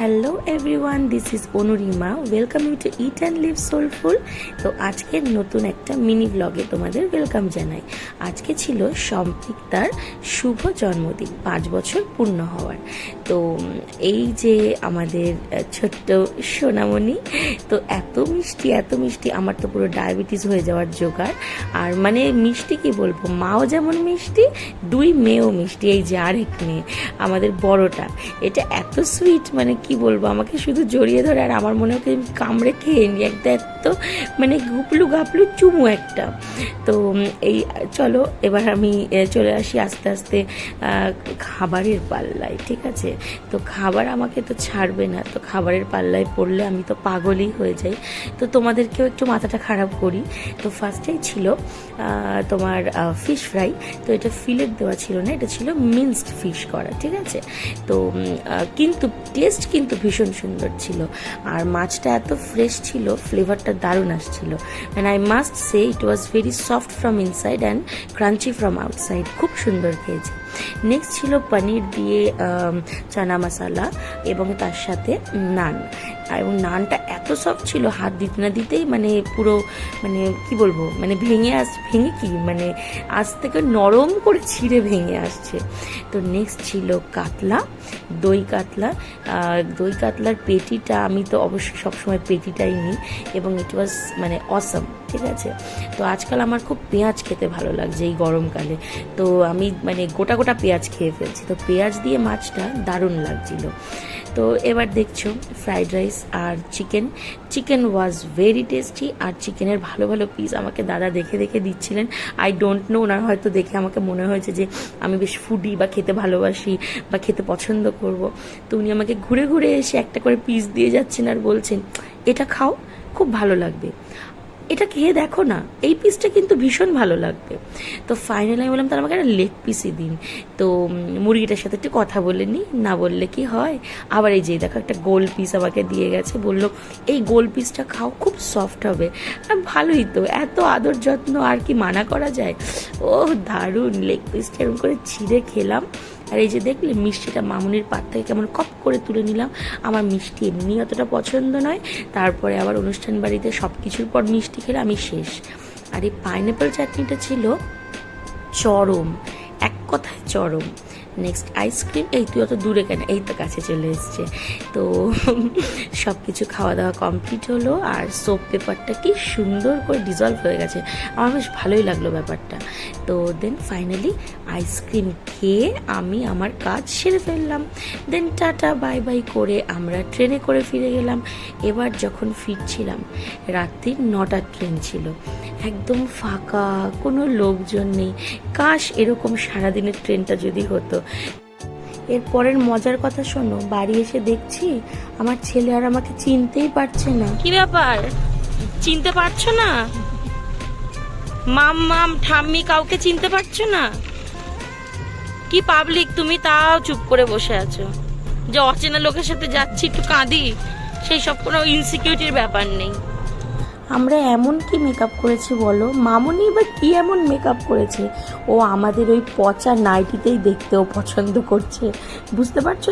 Hello everyone, this is Anurima. Welcome you to eat and live soulful. তো আজকের নতুন একটা মিনি ব্লগে তোমাদের ওয়েলকাম জানাই। আজকে ছিল সম্পৃক্তার শুভ জন্মদিন, 5 বছর পূর্ণ হওয়ার। তো এই যে আমাদের ছোট্ট সোনামণি, তো এত মিষ্টি, আমার তো পুরো ডায়াবেটিস হয়ে যাওয়ার জোগাড়। আর মানে মিষ্টি কি বলবো, মাও যেমন মিষ্টি, 2 মেয়েও মিষ্টি। এই যে আরেক মেয়ে আমাদের বড়টা, এটা এত সুইট, মানে কি বলবো, আমাকে শুধু জড়িয়ে ধরে আর আমার মনে হয় কামড়ে খেয়ে নি একটা, এত মানে ঘাপলু চুমু একটা। তো এই চলো এবার আমি চলে আসি আস্তে আস্তে খাবারের পাল্লায়। ঠিক আছে, তো খাবার আমাকে তো ছাড়বে না, তো খাবারের পাল্লায় পড়লে আমি তো পাগলই হয়ে যাই। তো তোমাদেরকেও একটু মাথাটা খারাপ করি। তো ফার্স্টেই ছিল তোমার ফিশ ফ্রাই। তো এটা ফিলেট দেওয়া ছিল না, এটা ছিল মিন্সড ফিশ করা। ঠিক আছে, তো কিন্তু টেস্ট কিন্তু ভীষণ সুন্দর ছিল, আর মাছটা এত ফ্রেশ ছিল, ফ্লেভারটা দারুণ আসছিল। And I must say it was very soft from inside and crunchy from outside. খুব সুন্দর খেয়েছে। নেক্সট ছিল পনির দিয়ে চানা মশালা এবং তার সাথে নান। এবং নানটা এত সফট ছিল, হাত দিতে না দিতেই মানে পুরো মানে কি বলবো, মানে ভেঙে কি মানে আজ থেকে নরম করে ছিঁড়ে ভেঙে আসছে। তো নেক্সট ছিল কাতলা, দই কাতলার পেটিটা, আমি তো অবশ্যই সবসময় পেটিটাই নিই, এবং ইট ওয়াজ মানে অসাম। ঠিক আছে, তো আজকাল আমার খুব পেঁয়াজ খেতে ভালো লাগছে এই গরমকালে, তো আমি মানে গোটা পেঁয়াজ খেয়ে ফেলছি। তো পেঁয়াজ দিয়ে মাছটা দারুণ লাগছিল। তো এবার দেখছো ফ্রাইড রাইস আর চিকেন ওয়াজ ভেরি টেস্টি। আর চিকেনের ভালো পিস আমাকে দাদা দেখে দিচ্ছিলেন। আই ডোন্ট নো, ওনার হয়তো দেখে আমাকে মনে হয়েছে যে আমি বেশ ফুডি বা খেতে ভালোবাসি বা খেতে পছন্দ করব। তো উনি আমাকে ঘুরে এসে একটা করে পিস দিয়ে যাচ্ছেন আর বলছেন, এটা খাও, খুব ভালো লাগবে, এটা খেয়ে দেখো না, এই পিসটা কিন্তু ভীষণ ভালো লাগবে। তো ফাইনালি আমি বললাম, তাহলে আমাকে একটা লেগ পিসই দিন। তো মুরগিটার সাথে একটু কথা বলে নিই, না বললে কি হয়। আবার এই যে দেখো একটা গোল পিস আমাকে দিয়ে গেছে, বললো এই গোল পিসটা খাও, খুব সফট হবে। ভালোই তো, এত আদর যত্ন, আর কি মানা করা যায়। ও দারুণ, লেগ পিসটা এরকম করে ছিঁড়ে খেলাম। আর এই যে দেখলে মিষ্টিটা মামুনির পাত থেকে কেমন কপ করে তুলে নিলাম। আমার মিষ্টি এমনি অতটা পছন্দ নয়, তারপরে আবার অনুষ্ঠান বাড়িতে সব কিছুর পর মিষ্টি খেলে আমি শেষ। আর এই পাইনঅ্যাপেল চাটনিটা ছিল চরম, এক কথায় চরম। নেক্সট আইসক্রিম, এই তুই অত দূরে কেন, এই তো কাছে চলে এসছে। তো সব কিছু খাওয়া দাওয়া কমপ্লিট হলো, আর সোপ পেপারটা কি সুন্দর করে ডিজলভ হয়ে গেছে, আমার বেশ ভালোই লাগলো ব্যাপারটা। তো দেন ফাইনালি আইসক্রিম খেয়ে আমি আমার কাজ সেরে ফেললাম। দেন টাটা বাই বাই করে আমরা ট্রেনে করে ফিরে গেলাম। এবার যখন ফিরছিলাম, রাত্রির 9টার ট্রেন ছিল, একদম ফাঁকা, কোনো লোকজন নেই। কাশ এরকম সারাদিনের ট্রেনটা যদি হতো। এর পরের মজার কথা শোনো, বাড়ি এসে দেখছি আমার ছেলে আর আমাকে চিনতেই পারছে না। কি ব্যাপার, চিনতে পারছো না? মাম ঠাম্মি কাউকে চিনতে পারছো না? কি পাবলিক তুমি, তাও চুপ করে বসে আছো। যে অচেনা লোকের সাথে যাচ্ছি একটু কাঁদি, সেই সব কোনো ইনসিকিউরিটির ব্যাপার নেই। আমরা এমন কি মেকআপ করেছি বলো, মামুনি বা কি এমন মেকআপ করেছে, ও আমাদের ওই পচা নাইটিতেই দেখতেও পছন্দ করছে, বুঝতে পারছো?